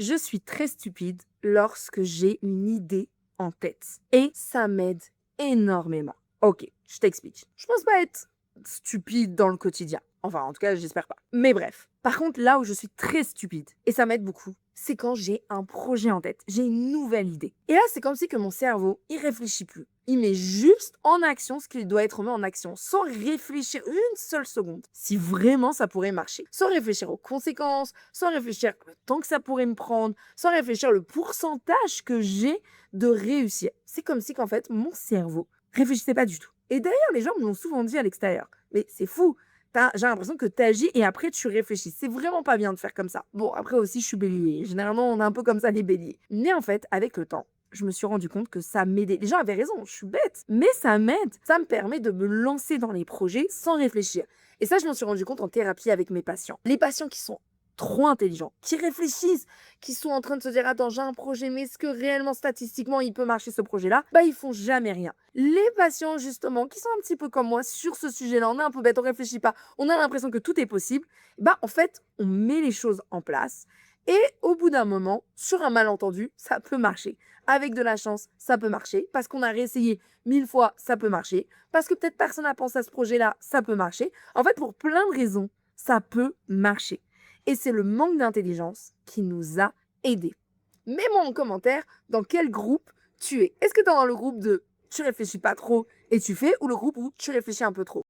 Je suis très stupide lorsque j'ai une idée en tête et ça m'aide énormément. Ok, je t'explique. Je pense pas être stupide dans le quotidien. Enfin, en tout cas, j'espère pas. Mais bref. Par contre, là où je suis très stupide, et ça m'aide beaucoup, c'est quand j'ai un projet en tête, j'ai une nouvelle idée. Et là, c'est comme si que mon cerveau, il réfléchit plus. Il met juste en action ce qu'il doit être mis en action, sans réfléchir une seule seconde, si vraiment ça pourrait marcher. Sans réfléchir aux conséquences, sans réfléchir le temps que ça pourrait me prendre, sans réfléchir le pourcentage que j'ai de réussir. C'est comme si qu'en fait, mon cerveau réfléchissait pas du tout. Et d'ailleurs, les gens me l'ont souvent dit à l'extérieur. Mais c'est fou, j'ai l'impression que tu agis et après tu réfléchis. C'est vraiment pas bien de faire comme ça. Bon, après aussi, je suis bélier. Généralement, on est un peu comme ça, les béliers. Mais en fait, avec le temps, je me suis rendu compte que ça m'aidait. Les gens avaient raison, je suis bête. Mais ça m'aide. Ça me permet de me lancer dans les projets sans réfléchir. Et ça, je m'en suis rendu compte en thérapie avec mes patients. Les patients qui sont trop intelligents, qui réfléchissent, qui sont en train de se dire attends, j'ai un projet, mais est-ce que réellement statistiquement il peut marcher ce projet-là? Bah ils font jamais rien. Les patients justement qui sont un petit peu comme moi sur ce sujet-là, on est un peu bête, on réfléchit pas, on a l'impression que tout est possible. Bah en fait, on met les choses en place et au bout d'un moment, sur un malentendu, ça peut marcher. Avec de la chance, ça peut marcher parce qu'on a réessayé 1000 fois, ça peut marcher parce que peut-être personne n'a pensé à ce projet-là, ça peut marcher. En fait, pour plein de raisons, ça peut marcher. Et c'est le manque d'intelligence qui nous a aidés. Mets-moi en commentaire dans quel groupe tu es. Est-ce que tu es dans le groupe de tu réfléchis pas trop et tu fais ou le groupe où tu réfléchis un peu trop?